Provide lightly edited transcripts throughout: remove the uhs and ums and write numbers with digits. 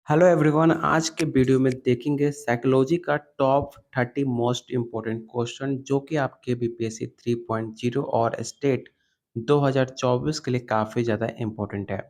Hello everyone. आज के video में देखेंगे साइकोलॉजी का टॉप 30 मोस्ट इम्पोर्टेंट क्वेश्चन जो कि आपके बीपीएससी 3.0 और स्टेट 2024 के लिए काफ़ी ज़्यादा इम्पोर्टेंट है।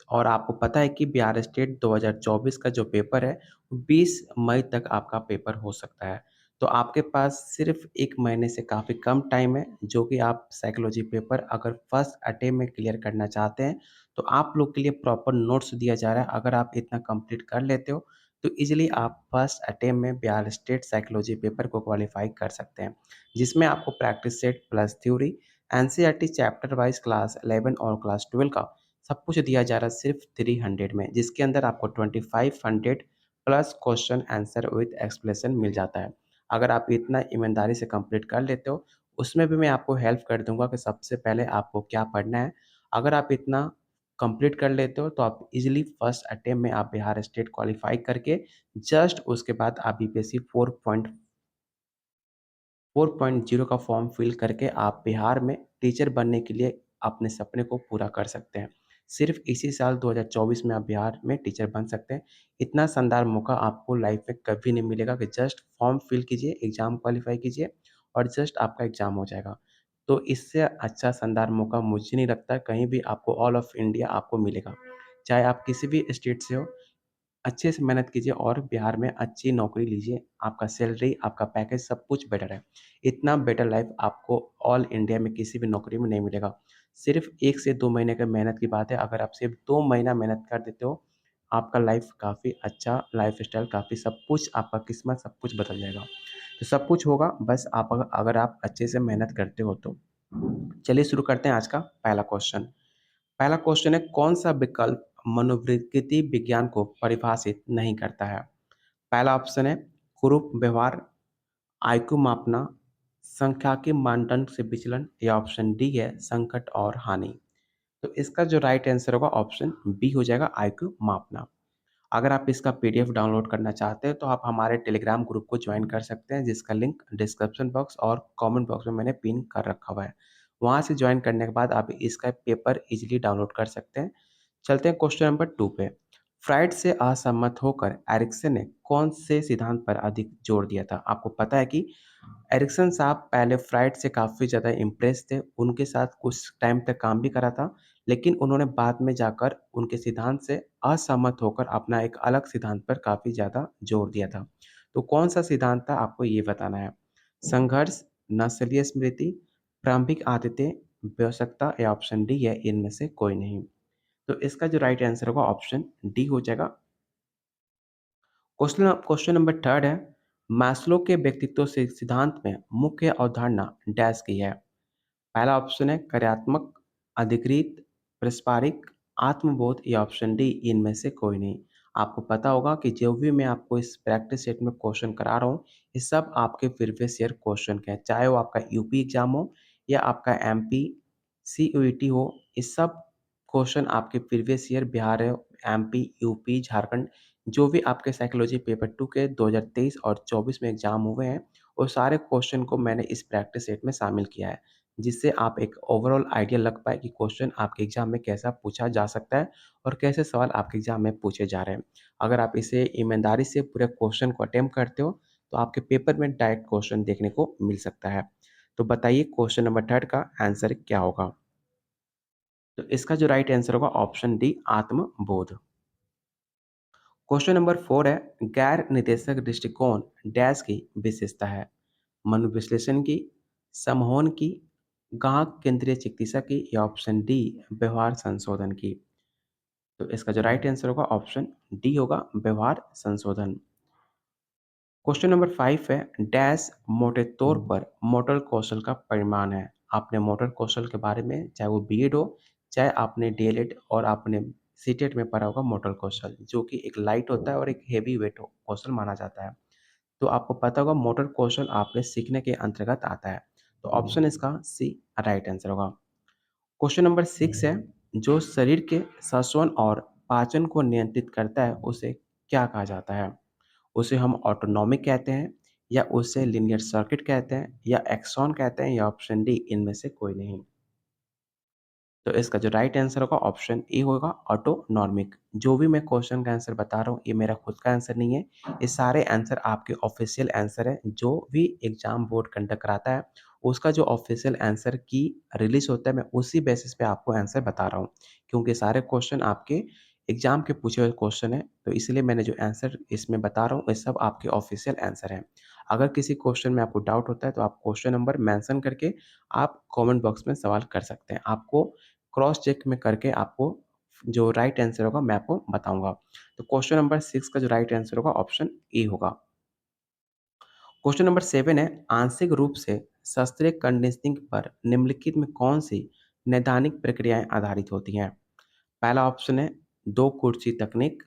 और आपको पता है कि बिहार स्टेट 2024 का जो पेपर है वो 20 मई तक आपका पेपर हो सकता है। तो आपके पास सिर्फ 1 महीने से काफ़ी कम टाइम है जो कि आप साइकोलॉजी पेपर अगर फर्स्ट अटेम्प्ट में क्लियर करना चाहते हैं तो आप लोग के लिए प्रॉपर नोट्स दिया जा रहा है। अगर आप इतना कंप्लीट कर लेते हो तो इजीली आप फर्स्ट अटेम्प्ट में बिहार स्टेट साइकोलॉजी पेपर को क्वालिफाई कर सकते हैं, जिसमें आपको practice set plus theory, NCERT chapter wise class 11 और क्लास 12 का सब कुछ दिया जा रहा है सिर्फ 300 में, जिसके अंदर आपको 2500 plus question answer with explanation मिल जाता है। अगर आप इतना ईमानदारी से कंप्लीट कर लेते हो, उसमें भी मैं आपको हेल्प कर दूंगा कि सबसे पहले आपको क्या पढ़ना है। अगर आप इतना कंप्लीट कर लेते हो तो आप इजीली फर्स्ट अटेम्प्ट में आप बिहार स्टेट क्वालिफाई करके जस्ट उसके बाद आप बीपीएससी 4.0 का फॉर्म फिल करके आप बिहार में टीचर बनने के लिए अपने सपने को पूरा कर सकते हैं। सिर्फ इसी साल 2024 में आप बिहार में टीचर बन सकते हैं। इतना शानदार मौका आपको लाइफ में कभी नहीं मिलेगा कि जस्ट फॉर्म फिल कीजिए, एग्ज़ाम क्वालिफाई कीजिए और जस्ट आपका एग्ज़ाम हो जाएगा। तो इससे अच्छा शानदार मौका मुझे नहीं लगता कहीं भी आपको ऑल ऑफ इंडिया आपको मिलेगा। चाहे आप किसी भी स्टेट से हो, अच्छे से मेहनत कीजिए और बिहार में अच्छी नौकरी लीजिए। आपका सैलरी, आपका पैकेज सब कुछ बेटर है। इतना बेटर लाइफ़ आपको ऑल इंडिया में किसी भी नौकरी में नहीं मिलेगा। सिर्फ़ 1 से 2 महीने की मेहनत की बात है। अगर आप सिर्फ़ 2 महीना मेहनत कर देते हो, आपका लाइफ़ काफ़ी अच्छा लाइफ़स्टाइल काफ़ी सब कुछ आपका किस्मत सब कुछ बदल जाएगा। तो सब कुछ होगा बस आप अगर आप अच्छे से मेहनत करते हो तो। चलिए शुरू करते हैं आज का पहला क्वेश्चन। पहला क्वेश्चन है, कौन सा विकल्प मनोविकृति विज्ञान को परिभाषित नहीं करता है? पहला ऑप्शन है कुरूप व्यवहार, आईक्यू मापना, सांख्यिकीय मानदंड से विचलन, या ऑप्शन डी है संकट और हानि। तो इसका जो राइट आंसर होगा ऑप्शन बी हो जाएगा, आईक्यू मापना। अगर आप इसका पीडीएफ डाउनलोड करना चाहते हैं तो आप हमारे टेलीग्राम ग्रुप को ज्वाइन कर सकते हैं, जिसका लिंक डिस्क्रिप्शन बॉक्स और कमेंट बॉक्स में मैंने पिन कर रखा हुआ है। वहाँ से ज्वाइन करने के बाद आप इसका पेपर इजीली डाउनलोड कर सकते हैं। चलते हैं क्वेश्चन नंबर 2 पे। फ्राइड से असहमत होकर एरिक्सन ने कौन से सिद्धांत पर अधिक जोर दिया था? आपको पता है कि एरिक्सन साहब पहले फ्राइड से काफ़ी ज़्यादा इम्प्रेस थे, उनके साथ कुछ टाइम तक काम भी करा था, लेकिन उन्होंने बाद में जाकर उनके सिद्धांत से असहमत होकर अपना एक अलग सिद्धांत पर काफ़ी ज़्यादा जोर दिया था। तो कौन-सा सिद्धांत था आपको ये बताना है। संघर्ष, नस्लीय स्मृति, प्रारंभिक आदतें, वयस्कता, या ऑप्शन डी है इनमें से कोई नहीं। तो इसका जो राइट आंसर होगा ऑप्शन डी हो जाएगा। क्वेश्चन नंबर 3 है, मास्लो के व्यक्तित्व से सिद्धांत में मुख्य अवधारणा डैश की है? पहला ऑप्शन है कार्यात्मक, अधिकृत, पारस्परिक, आत्मबोध, या ऑप्शन डी इनमें से कोई नहीं। आपको पता होगा कि जो भी मैं आपको इस प्रैक्टिस सेट में क्वेश्चन करा रहा हूँ, ये सब आपके प्रीवियस ईयर क्वेश्चन के हैं, चाहे वो आपका यूपी एग्जाम हो या आपका एमपी सीयूईटी हो। ये सब क्वेश्चन आपके प्रीवियस ईयर बिहार है, एमपी, यूपी, झारखंड, जो भी आपके साइकोलॉजी पेपर 2 के 2023 और 24 में एग्जाम हुए हैं, वो सारे क्वेश्चन को मैंने इस प्रैक्टिस सेट में शामिल किया है, जिससे आप एक ओवरऑल आइडिया लग पाए कि क्वेश्चन आपके एग्जाम में कैसा पूछा जा सकता है और कैसे सवाल आपके एग्जाम में पूछे जा रहे हैं। अगर आप इसे ईमानदारी से पूरे क्वेश्चन को अटेम्प्ट करते हो तो आपके पेपर में डायरेक्ट क्वेश्चन देखने को मिल सकता है। तो बताइए क्वेश्चन नंबर 3 का आंसर क्या होगा? तो इसका जो राइट आंसर होगा ऑप्शन डी, आत्मबोध। क्वेश्चन नंबर 4 है, गैर निर्देशक दृष्टिकोण डैश की विशेषता है? मनोविश्लेषण की, समूहन की, ग्राहक केंद्रीय चिकित्सा की, या ऑप्शन डी व्यवहार संशोधन की। तो इसका जो राइट आंसर होगा ऑप्शन डी होगा, व्यवहार संशोधन। क्वेश्चन नंबर 5 है, डैश मोटे तौर पर मोटर कौशल का परिमाण है? आपने मोटर कौशल के बारे में, चाहे वो बीएड हो, चाहे आपने डीएलएड और आपने सीटेट में पढ़ा होगा, मोटर कौशल जो कि एक लाइट होता है और एक हेवी वेट कौशल माना जाता है। तो आपको पता होगा मोटर कौशल आपके सीखने के अंतर्गत आता है। तो ऑप्शन इसका सी राइट आंसर होगा। क्वेश्चन नंबर 6 है, जो शरीर के श्वसन और पाचन को नियंत्रित करता है उसे क्या कहा जाता है? उसे हम ऑटोनॉमिक कहते हैं, या उसे लीनियर सर्किट कहते हैं, या एक्सॉन कहते हैं, या ऑप्शन डी इनमें से कोई नहीं। तो इसका जो राइट आंसर होगा ऑप्शन ए होगा ऑटोनॉर्मिक। जो भी मैं क्वेश्चन का आंसर बता रहा हूँ ये मेरा खुद का आंसर नहीं है। ये सारे आंसर आपके ऑफिशियल आंसर है। जो भी एग्जाम बोर्ड कंडक्ट कराता है उसका जो ऑफिशियल आंसर की रिलीज होता है मैं उसी बेसिस पे आपको आंसर बता रहा हूँ। क्योंकि सारे क्वेश्चन आपके एग्जाम के पूछे हुए क्वेश्चन है तो इसलिए मैंने जो आंसर इसमें बता रहा हूँ ये सब आपके ऑफिशियल आंसर है। अगर किसी क्वेश्चन में आपको डाउट होता है तो आप क्वेश्चन नंबर मेंशन करके आप कमेंट बॉक्स में सवाल कर सकते हैं। आपको क्रॉस चेक में करके आपको जो राइट आंसर होगा मैं आपको बताऊँगा। तो क्वेश्चन नंबर 6 का जो राइट आंसर होगा ऑप्शन ए होगा। क्वेश्चन नंबर 7 है आंशिक रूप से शास्त्रीय कंडीशनिंग पर निम्नलिखित में कौन-सी नैदानिक प्रक्रियाएँ आधारित होती हैं? पहला ऑप्शन है 2 कुर्सी तकनीक,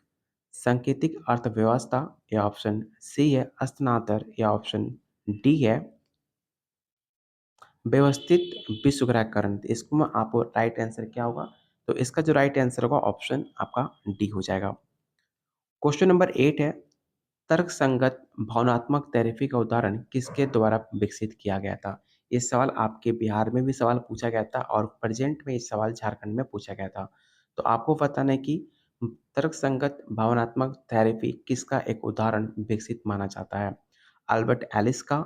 सांकेतिक अर्थव्यवस्था या ऑप्शन सी है स्थानांतर या ऑप्शन डी है व्यवस्थित विश्वग्रहकरण। तो इसको में आपको राइट आंसर क्या होगा? तो इसका जो राइट आंसर होगा ऑप्शन आपका डी हो जाएगा। क्वेश्चन नंबर 8 है तर्कसंगत भावनात्मक थेरेपी का उदाहरण किसके द्वारा विकसित किया गया था? ये सवाल आपके बिहार में भी सवाल पूछा गया था और प्रेजेंट में ये सवाल झारखंड में पूछा गया था। तो आपको बताना है कि तर्कसंगत भावनात्मक थेरेपी किसका एक उदाहरण विकसित माना जाता है? अल्बर्ट एलिस का,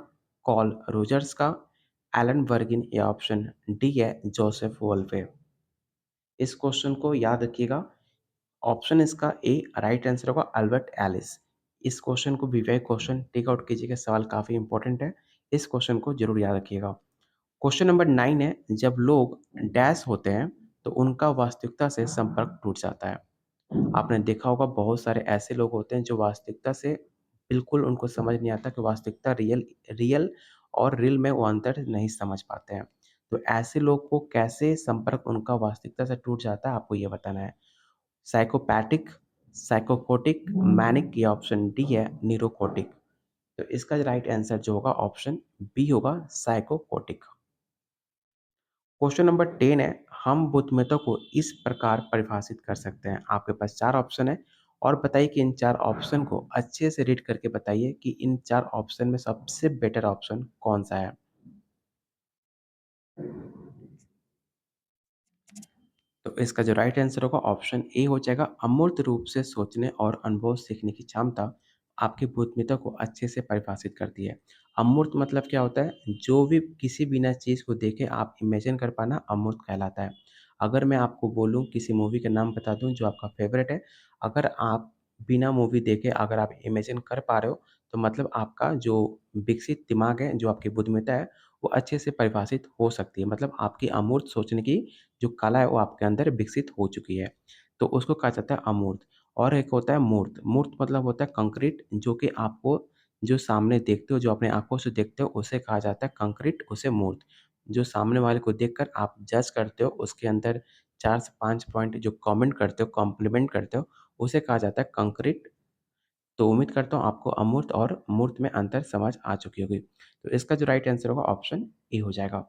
कार्ल रोजर्स का, एलन बर्गिन या ऑप्शन डी है जोसेफ वोल्फे। इस क्वेश्चन को याद रखिएगा। ऑप्शन इसका ए राइट आंसर होगा अल्बर्ट एलिस। इस क्वेश्चन को वीवीआई क्वेश्चन टेक आउट कीजिएगा, सवाल काफ़ी इंपॉर्टेंट है। इस क्वेश्चन को जरूर याद रखिएगा। क्वेश्चन नंबर 9 है जब लोग डैश होते हैं तो उनका वास्तविकता से संपर्क टूट जाता है। आपने देखा होगा बहुत सारे ऐसे लोग होते हैं जो वास्तविकता से बिल्कुल उनको समझ नहीं आता कि वास्तविकता रियल रियल और रील में वो अंतर नहीं समझ पाते हैं। तो ऐसे लोग को कैसे संपर्क उनका वास्तविकता से टूट जाता है आपको ये बताना है। साइकोपैथिक, साइकोकोटिक, मैनिक या ऑप्शन डी है न्यूरोकोटिक। तो इसका राइट आंसर जो होगा ऑप्शन बी होगा साइकोकोटिक। क्वेश्चन नंबर 10 है हम बुद्धिमत्ता को इस प्रकार परिभाषित कर सकते हैं। आपके पास 4 ऑप्शन है और बताइए कि इन 4 ऑप्शन को अच्छे से रीड करके बताइए कि इन 4 ऑप्शन में सबसे बेटर ऑप्शन कौन-सा है? तो इसका जो राइट आंसर होगा ऑप्शन ए हो जाएगा। अमूर्त रूप से सोचने और अनुभव सीखने की क्षमता आपकी बुद्धिमत्ता को अच्छे से परिभाषित करती है। अमूर्त मतलब क्या होता है? जो भी किसी बिना चीज़ को देखे आप इमेजिन कर पाना अमूर्त कहलाता है। अगर मैं आपको बोलूँ किसी मूवी का नाम बता दूँ जो आपका फ़ेवरेट है, अगर आप बिना मूवी देखे अगर आप इमेजिन कर पा रहे हो, तो मतलब आपका जो विकसित दिमाग है, जो आपकी बुद्धिमत्ता है, वो अच्छे से परिभाषित हो सकती है। मतलब आपकी अमूर्त सोचने की जो कला है वो आपके अंदर विकसित हो चुकी है। तो उसको कहा जाता है अमूर्त। और एक होता है मूर्त। मूर्त मतलब होता है कंक्रीट जो कि आपको जो सामने देखते हो, जो अपने आँखों से देखते हो उसे कहा जाता है कंक्रीट, उसे मूर्त। जो सामने वाले को देखकर आप जज करते हो, उसके अंदर 4 से 5 पॉइंट जो कमेंट करते हो, कॉम्प्लीमेंट करते हो, उसे कहा जाता है कंक्रीट। तो उम्मीद करता हूँ आपको अमूर्त और मूर्त में अंतर समझ आ चुकी होगी। तो इसका जो राइट आंसर होगा ऑप्शन ए हो जाएगा।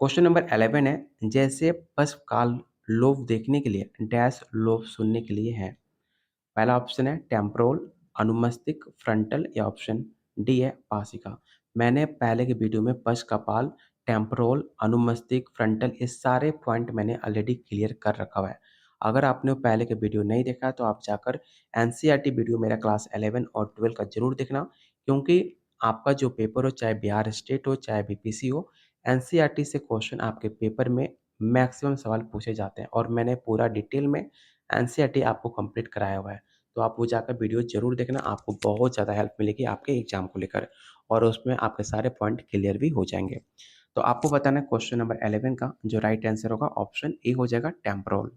क्वेश्चन नंबर 11 है, जैसे पश्चकाल लोभ देखने के लिए डैश लोभ सुनने के लिए है। पहला ऑप्शन है टेम्पोरल, अनुमस्तिष्क, फ्रंटल या ऑप्शन डी है पाशिका। मैंने पहले के वीडियो में पश्चकपाल, टेम्पोरल, अनुमस्तिष्क, फ्रंटल ये सारे पॉइंट मैंने ऑलरेडी क्लियर कर रखा हुआ है। अगर आपने वो पहले के वीडियो नहीं देखा है तो आप जाकर एनसीईआरटी वीडियो मेरा क्लास 11 और 12 का ज़रूर देखना, क्योंकि आपका जो पेपर हो चाहे बिहार स्टेट हो चाहे बीपीएससी हो, एनसीईआरटी से क्वेश्चन आपके पेपर में मैक्सिमम सवाल पूछे जाते हैं और मैंने पूरा डिटेल में एनसीईआरटी आपको कंप्लीट कराया हुआ है। तो आप वो जाकर वीडियो ज़रूर देखना, आपको बहुत ज़्यादा हेल्प मिलेगी आपके एग्ज़ाम को लेकर और उसमें आपके सारे पॉइंट क्लियर भी हो जाएँगे। तो आपको बताना है क्वेश्चन नंबर 11 का जो राइट आंसर होगा ऑप्शन ए हो जाएगा टेम्पोरल।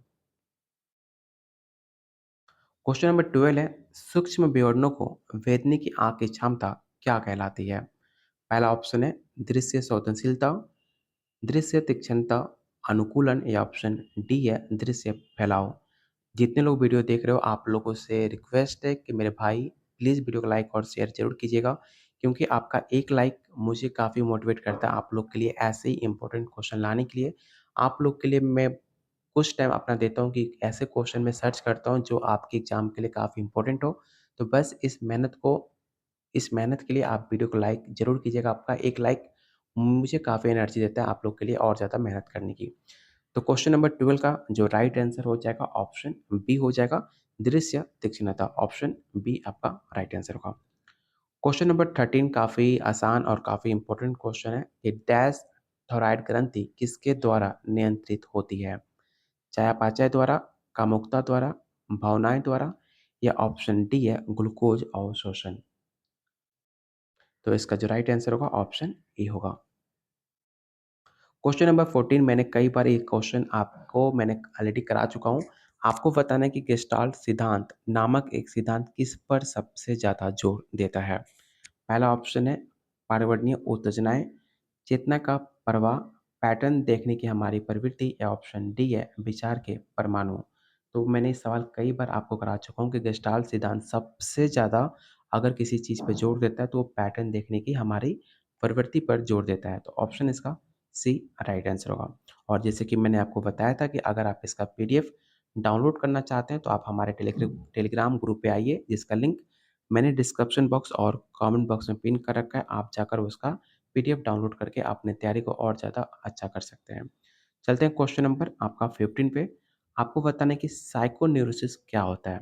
क्वेश्चन नंबर 12 है सूक्ष्म विवरणों को भेदने की आँख की क्षमता क्या कहलाती है? पहला ऑप्शन है दृश्य संवेदनशीलता, दृश्य तीक्ष्णता, अनुकूलन या ऑप्शन डी है दृश्य फैलाव। जितने लोग वीडियो देख रहे हो आप लोगों से रिक्वेस्ट है कि मेरे भाई प्लीज़ वीडियो को लाइक और शेयर ज़रूर कीजिएगा, क्योंकि आपका एक लाइक मुझे काफ़ी मोटिवेट करता है आप लोग के लिए ऐसे ही इम्पोर्टेंट क्वेश्चन लाने के लिए। आप लोग के लिए मैं कुछ टाइम अपना देता हूँ कि ऐसे क्वेश्चन मैं सर्च करता हूँ जो आपके एग्ज़ाम के लिए काफ़ी इम्पोर्टेंट हो। तो बस इस मेहनत के लिए आप वीडियो को लाइक ज़रूर कीजिएगा। आपका एक लाइक मुझे काफ़ी एनर्जी देता है आप लोग के लिए और ज़्यादा मेहनत करने की। तो क्वेश्चन नंबर 12 का जो राइट आंसर हो जाएगा ऑप्शन बी हो जाएगा, दृश्य तीक्ष्णता। ऑप्शन बी आपका राइट आंसर होगा। क्वेश्चन नंबर 13 काफ़ी आसान और काफ़ी इंपॉर्टेंट क्वेश्चन है कि डैश थायराइड ग्रंथि किसके द्वारा नियंत्रित होती है? चयापचय द्वारा, कामुकता द्वारा, भावनाएं द्वारा या ऑप्शन डी है ग्लूकोज अवशोषण। तो इसका जो राइट आंसर होगा ऑप्शन ए होगा। क्वेश्चन नंबर 14 मैंने कई बार ये क्वेश्चन आपको मैंने ऑलरेडी करा चुका हूँ। आपको बताना है कि गेस्टाल्ट सिद्धांत नामक एक सिद्धांत किस पर सबसे ज़्यादा जोर देता है? पहला ऑप्शन है पर्यावरणीय उत्तेजनाएँ, चेतना का प्रवाह, पैटर्न देखने की हमारी प्रवृत्ति या ऑप्शन डी है विचार के परमाणु। तो मैंने ये सवाल कई बार आपको करा चुका हूँ कि गेस्टाल्ट सिद्धांत सबसे ज़्यादा अगर किसी चीज़ पे जोर देता है तो वो पैटर्न देखने की हमारी प्रवृत्ति पर जोर देता है। तो ऑप्शन इसका सी राइट आंसर होगा। और जैसे कि मैंने आपको बताया था कि अगर आप इसका पीडीएफ डाउनलोड करना चाहते हैं तो आप हमारे टेलीग्राम ग्रुप पे आइए, जिसका लिंक मैंने डिस्क्रिप्शन बॉक्स और कमेंट बॉक्स में पिन कर रखा है। आप जाकर उसका पीडीएफ डाउनलोड करके अपने तैयारी को और ज़्यादा अच्छा कर सकते हैं। चलते हैं क्वेश्चन नंबर आपका 15 पे। आपको बताना है कि साइकोन्यूरोसिस क्या होता है?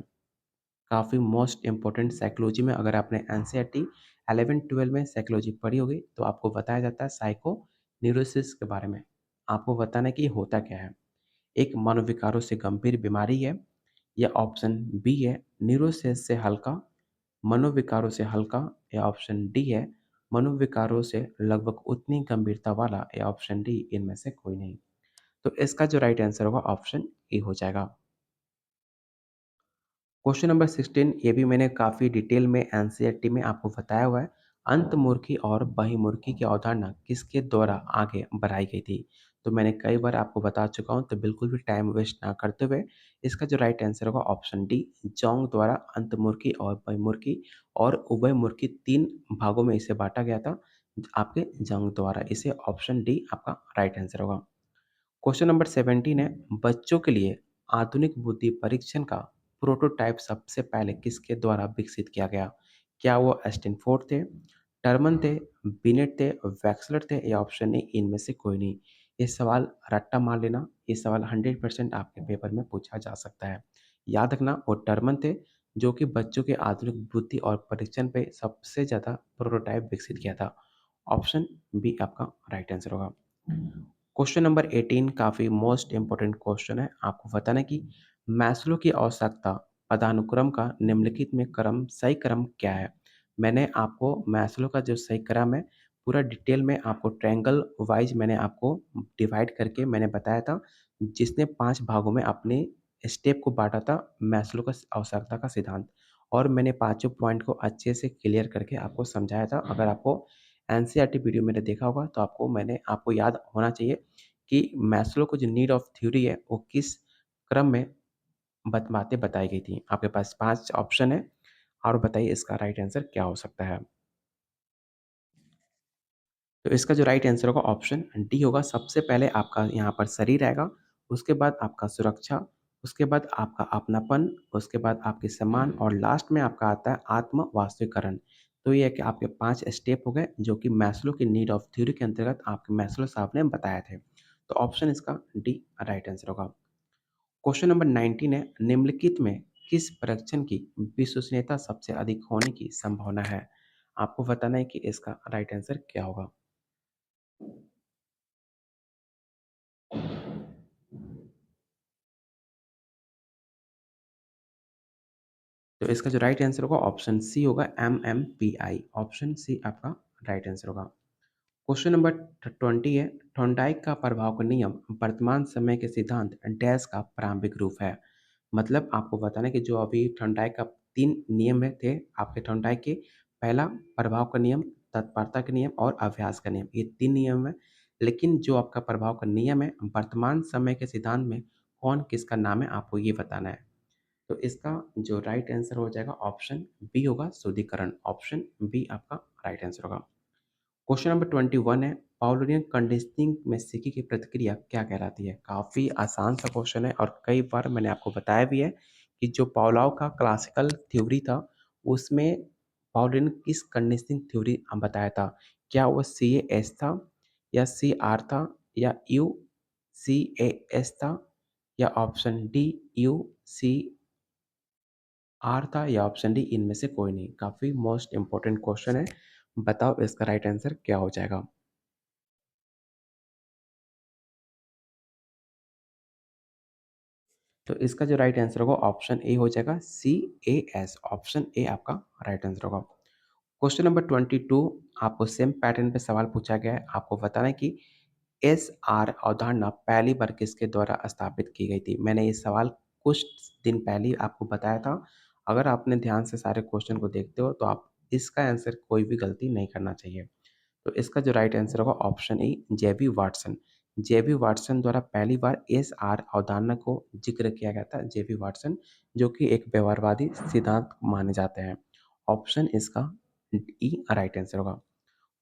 काफ़ी मोस्ट इम्पोर्टेंट साइकोलॉजी में अगर आपने एनसीईआरटी 11-12 में साइकोलॉजी पढ़ी होगी तो आपको बताया जाता है साइकोन्यूरोसिस के बारे में। आपको बताना है कि ये होता क्या है? एक मनोविकारों से गंभीर बीमारी है या ऑप्शन बी है न्यूरोसिस से हल्का, मनोविकारों से हल्का या ऑप्शन डी है मनोविकारों से लगभग उतनी गंभीरता वाला या ऑप्शन डी इनमें से कोई नहीं। तो इसका जो राइट आंसर होगा ऑप्शन ए हो जाएगा। क्वेश्चन नंबर 16 ये भी मैंने काफ़ी डिटेल में एनसीईआरटी में आपको बताया हुआ है। अंतर्मुखी और बहिर्मुखी की अवधारणा किसके द्वारा आगे बढ़ाई गई थी? तो मैंने कई बार आपको बता चुका हूँ, तो बिल्कुल भी टाइम वेस्ट ना करते हुए इसका जो राइट आंसर होगा ऑप्शन डी जोंग द्वारा अंतर्मुखी और बहिर्मुखी और उभयमुखी 3 भागों में इसे बाँटा गया था आपके जोंग द्वारा। इसे ऑप्शन डी आपका राइट आंसर होगा। क्वेश्चन नंबर 17 है बच्चों के लिए आधुनिक बुद्धि परीक्षण का प्रोटोटाइप सबसे पहले किसके द्वारा विकसित किया गया? क्या वो स्टैनफोर्ड थे, टर्मन थे, बिनेट थे, वैक्सलर थे या ऑप्शन नहीं इनमें से कोई नहीं? ये सवाल रट्टा मार लेना, ये सवाल 100% आपके पेपर में पूछा जा सकता है। याद रखना वो टर्मन थे जो कि बच्चों के आधुनिक बुद्धि और परीक्षण पे सबसे ज़्यादा प्रोटोटाइप विकसित किया था। ऑप्शन बी आपका राइट आंसर होगा। क्वेश्चन नंबर 18 काफ़ी मोस्ट इम्पोर्टेंट क्वेश्चन है। आपको बताना है कि मैस्लो की आवश्यकता पदानुक्रम का निम्नलिखित में सही क्रम क्या है? मैंने आपको मैस्लो का जो सही क्रम है पूरा डिटेल में आपको ट्रायंगल वाइज मैंने आपको डिवाइड करके मैंने बताया था, जिसने 5 भागों में अपने स्टेप को बाँटा था मैस्लो का आवश्यकता का सिद्धांत। और मैंने पाँचों पॉइंट को अच्छे से क्लियर करके आपको समझाया था। अगर आपको एनसीईआरटी वीडियो मैंने देखा होगा तो आपको याद होना चाहिए कि मैस्लो को जो नीड ऑफ थ्योरी है वो किस क्रम में बातें बताई गई थी। आपके पास 5 ऑप्शन है और बताइए इसका राइट आंसर क्या हो सकता है? तो इसका जो राइट आंसर होगा ऑप्शन डी होगा। सबसे पहले आपका यहाँ पर शरीर आएगा, उसके बाद आपका सुरक्षा, उसके बाद आपका अपनापन, उसके बाद आपके सम्मान और लास्ट में आपका आता है आत्म वास्तविकरण। तो ये है कि आपके 5 स्टेप हो गए जो कि मैस्लो की नीड ऑफ थ्योरी के अंतर्गत आपके मैस्लो साहब ने बताए थे। तो ऑप्शन इसका डी राइट आंसर होगा। क्वेश्चन नंबर 19 है निम्नलिखित में किस परीक्षण की विश्वसनीयता सबसे अधिक होने की संभावना है? आपको बताना है कि इसका राइट आंसर क्या होगा? तो इसका जो राइट आंसर होगा ऑप्शन सी होगा एमएमपीआई। ऑप्शन सी आपका राइट आंसर होगा। क्वेश्चन नंबर 20 है थॉर्नडाइक का प्रभाव का नियम वर्तमान समय के सिद्धांत डैश का प्रारंभिक रूप है। मतलब आपको बताना है कि जो अभी थॉर्नडाइक का 3 नियम है थे आपके थॉर्नडाइक के। पहला प्रभाव का नियम, तत्परता का नियम और अभ्यास का नियम, ये 3 नियम है। लेकिन जो आपका प्रभाव का नियम है वर्तमान समय के सिद्धांत में कौन किसका नाम है आपको ये बताना है। तो इसका जो राइट आंसर हो जाएगा ऑप्शन बी होगा शुद्धिकरण। ऑप्शन बी आपका राइट आंसर होगा। क्वेश्चन नंबर 21 है पाउलोनियन कंडीशनिंग में सिक्की की प्रतिक्रिया क्या कहलाती है? काफ़ी आसान सा क्वेश्चन है और कई बार मैंने आपको बताया भी है कि जो पाउलाव का क्लासिकल थ्योरी था उसमें पाउलोनियन किस कंडीशनिंग थ्योरी बताया था? क्या वो सी ए एस था या सी आर था या यू CAS था या ऑप्शन डी UCR था या ऑप्शन डी इनमें से कोई नहीं। काफ़ी मोस्ट इम्पोर्टेंट क्वेश्चन है। बताओ इसका राइट आंसर क्या हो जाएगा? तो इसका जो राइट आंसर होगा ऑप्शन ए हो जाएगा, CAS। ऑप्शन ए आपका राइट आंसर होगा। क्वेश्चन नंबर 22, आपको सेम पैटर्न पे सवाल पूछा गया है। आपको बताना है कि SR अवधारणा पहली बार किसके द्वारा स्थापित की गई थी? मैंने ये सवाल कुछ दिन पहले ही आपको बताया था। अगर आपने ध्यान से सारे क्वेश्चन को देखते हो तो आप इसका आंसर कोई भी गलती नहीं करना चाहिए। तो इसका जो राइट आंसर होगा option A, JB Watson. JB Watson द्वारा पहली बार एसआर अवधारणा को जिक्र किया गया था। जेबी वाटसन जो कि एक व्यवहारवादी सिद्धांत माने जाते हैं। ऑप्शन इसका ई राइट आंसर होगा।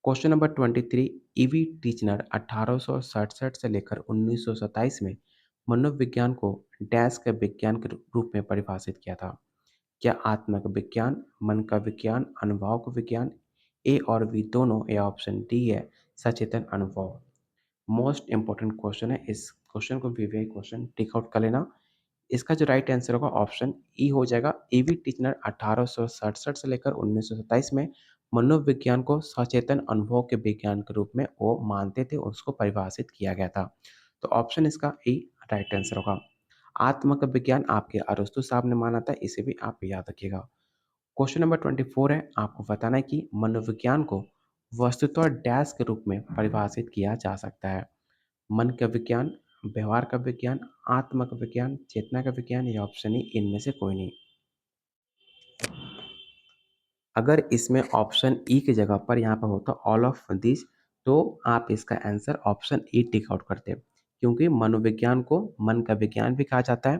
क्वेश्चन नंबर 23, ईवी टीचनर 1867 से लेकर 1927 में मनोविज्ञान को डैश के विज्ञान के रूप में परिभाषित किया था। क्या आत्मा का विज्ञान, मन का विज्ञान, अनुभव का विज्ञान, ए और बी दोनों, या ऑप्शन डी है सचेतन अनुभव? मोस्ट इंपॉर्टेंट क्वेश्चन है। इस क्वेश्चन को भी क्वेश्चन टिक आउट कर लेना। इसका जो राइट आंसर होगा ऑप्शन ई हो जाएगा। ईवी टिचनर 1867 से लेकर 1927 में मनोविज्ञान को सचेतन अनुभव के विज्ञान के रूप में वो मानते थे और उसको परिभाषित किया गया था। तो ऑप्शन इसका ई राइट आंसर होगा। आत्मा का विज्ञान आपके अरस्तु साहब ने माना था, इसे भी आप याद रखिएगा। क्वेश्चन नंबर 24 है, आपको बताना है कि मनोविज्ञान को वस्तुतः डैश के रूप में परिभाषित किया जा सकता है। मन का विज्ञान, व्यवहार का विज्ञान, आत्मा का विज्ञान, चेतना का विज्ञान, या ऑप्शन ई इनमें से कोई नहीं। अगर इसमें ऑप्शन ई की जगह पर यहाँ पर होता ऑल ऑफ दिस, तो आप इसका answer option E tick out करते, क्योंकि मनोविज्ञान को मन का विज्ञान भी कहा जाता है।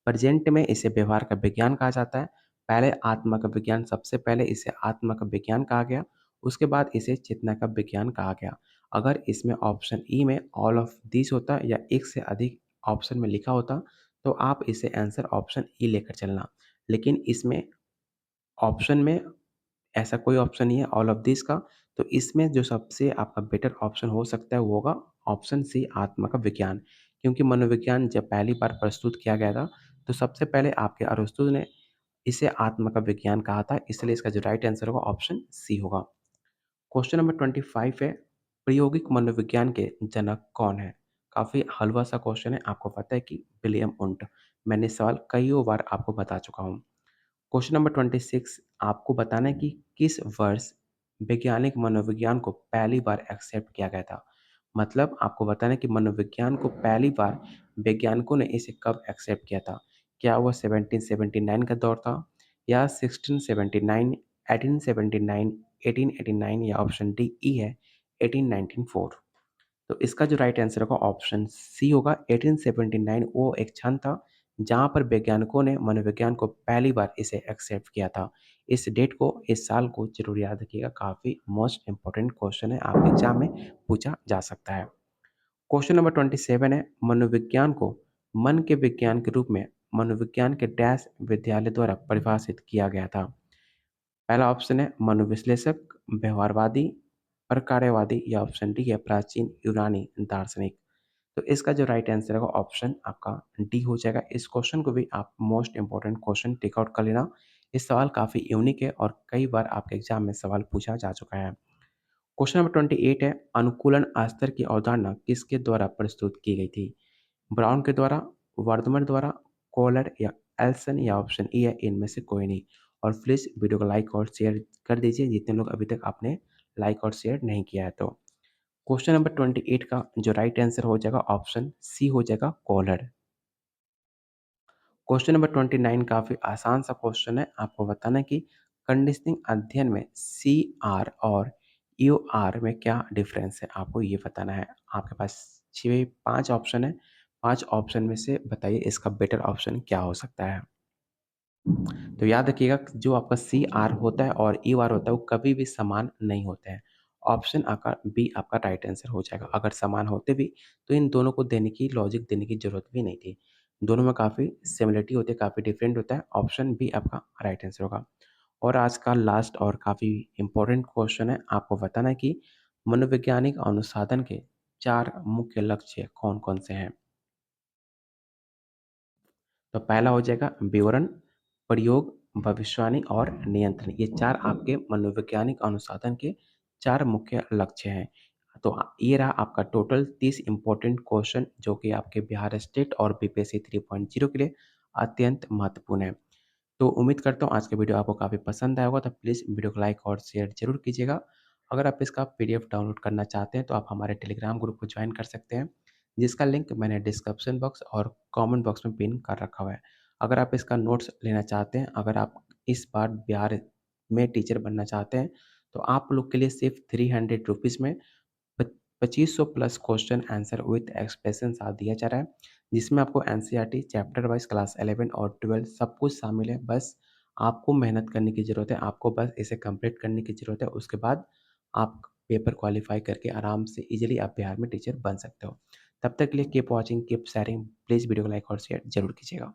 प्रेजेंट में इसे व्यवहार का विज्ञान कहा जाता है। पहले आत्मा का विज्ञान, सबसे पहले इसे आत्मा का विज्ञान कहा गया, उसके बाद इसे चेतना का विज्ञान कहा गया। अगर इसमें ऑप्शन ई में ऑल ऑफ दिस होता या एक से अधिक ऑप्शन में लिखा होता तो आप इसे आंसर ऑप्शन ई लेकर चलना। लेकिन इसमें ऑप्शन में ऐसा कोई ऑप्शन नहीं है ऑल ऑफ दिस का। तो इसमें जो सबसे आपका बेटर ऑप्शन हो सकता है वो होगा ऑप्शन सी, आत्मा का विज्ञान। क्योंकि मनोविज्ञान जब पहली बार प्रस्तुत किया गया था तो सबसे पहले आपके अरस्तु ने इसे आत्मा का विज्ञान कहा था, इसलिए इसका जो राइट आंसर होगा ऑप्शन सी होगा। क्वेश्चन नंबर 25 है, प्रायोगिक मनोविज्ञान के जनक कौन है? काफ़ी हलवा सा क्वेश्चन है। आपको पता है कि विलियम उंट। मैंने सवाल कईयों बार आपको बता चुका हूँ। क्वेश्चन नंबर 26, आपको बताना है कि किस वर्ष वैज्ञानिक मनोविज्ञान को पहली बार एक्सेप्ट किया गया था। मतलब आपको बताना है कि मनोविज्ञान को पहली बार वैज्ञानिकों ने इसे कब एक्सेप्ट किया था। क्या वो 1779 का दौर था, या 1679, 1879, 1889, या ऑप्शन डी ई है 1894? तो इसका जो राइट आंसर होगा ऑप्शन सी होगा। 1879 वो एक क्षण था जहाँ पर वैज्ञानिकों ने मनोविज्ञान को पहली बार इसे एक्सेप्ट किया था। इस डेट को, इस साल को जरूर याद रखिएगा। काफ़ी मोस्ट इंपॉर्टेंट क्वेश्चन है, आपके एग्जाम में पूछा जा सकता है। क्वेश्चन नंबर 27 है, मनोविज्ञान को मन के विज्ञान के रूप में मनोविज्ञान के डैश विद्यालय द्वारा परिभाषित किया गया था। पहला ऑप्शन है मनोविश्लेषक, व्यवहारवादी, प्रकार्यवादी, या ऑप्शन डी है प्राचीन यूनानी दार्शनिक। तो इसका जो राइट आंसर होगा ऑप्शन आपका डी हो जाएगा। इस क्वेश्चन को भी आप most important question tick out कर लेना। ये सवाल काफ़ी यूनिक है और कई बार आपके एग्जाम में सवाल पूछा जा चुका है। क्वेश्चन नंबर 28 है, अनुकूलन स्तर की अवधारणा किसके द्वारा प्रस्तुत की गई थी? ब्राउन के द्वारा, वर्धमान द्वारा, कोलर, या एल्सन, या ऑप्शन ई है इनमें से कोई नहीं। और प्लीज़ वीडियो को लाइक और शेयर कर दीजिए जितने लोग अभी तक आपने लाइक और शेयर नहीं किया है तो। क्वेश्चन नंबर 28 का जो राइट आंसर हो जाएगा ऑप्शन सी हो जाएगा, कोलर। क्वेश्चन नंबर 29 काफ़ी आसान सा क्वेश्चन है। आपको बताना है कि कंडीशनिंग अध्ययन में सी आर और यू आर में क्या डिफरेंस है, आपको ये बताना है। आपके पास 5 ऑप्शन है। 5 ऑप्शन में से बताइए इसका बेटर ऑप्शन क्या हो सकता है। तो याद रखिएगा जो आपका सी आर होता है और यू आर होता है वो कभी भी समान नहीं होते हैं। ऑप्शन आपका बी आपका राइट आंसर हो जाएगा। अगर समान होते भी तो इन दोनों को देने की लॉजिक देने की ज़रूरत भी नहीं थी। दोनों में काफ़ी सिमिलरिटी होती है, काफ़ी डिफरेंट होता है। ऑप्शन बी आपका राइट आंसर होगा। और आज का लास्ट और काफ़ी इम्पोर्टेंट क्वेश्चन है। आपको बताना है कि मनोवैज्ञानिक अनुसाधन के 4 मुख्य लक्ष्य कौन-कौन से हैं? तो पहला हो जाएगा विवरण, प्रयोग, भविष्यवाणी और नियंत्रण। ये 4 आपके मनोवैज्ञानिक अनुसंधान के 4 मुख्य लक्ष्य हैं। तो ये रहा आपका टोटल 30 इम्पोर्टेंट क्वेश्चन जो कि आपके बिहार स्टेट और बीपीएससी 3.0 के लिए अत्यंत महत्वपूर्ण है। तो उम्मीद करता हूँ आज का वीडियो आपको काफ़ी पसंद आया होगा, तो प्लीज़ वीडियो को लाइक और शेयर ज़रूर कीजिएगा। अगर आप इसका पीडीएफ डाउनलोड करना चाहते हैं तो आप हमारे टेलीग्राम ग्रुप को ज्वाइन कर सकते हैं, जिसका लिंक मैंने डिस्क्रिप्शन बॉक्स और कमेंट बॉक्स में पिन कर रखा हुआ है। अगर आप इसका नोट्स लेना चाहते हैं, अगर आप इस बार बिहार में टीचर बनना चाहते हैं, तो आप लोग के लिए सिर्फ ₹300 में 2500 plus question answer with expressions दिया जा रहा है, जिसमें आपको एनसीईआरटी चैप्टर वाइज क्लास 11 और 12 सब कुछ शामिल है। बस आपको मेहनत करने की ज़रूरत है, आपको बस इसे कंप्लीट करने की ज़रूरत है। उसके बाद आप पेपर क्वालीफाई करके आराम से ईज़िली आप बिहार में टीचर बन सकते हो। तब तक के लिए keep watching, keep sharing. Please video को लाइक और शेयर ज़रूर कीजिएगा।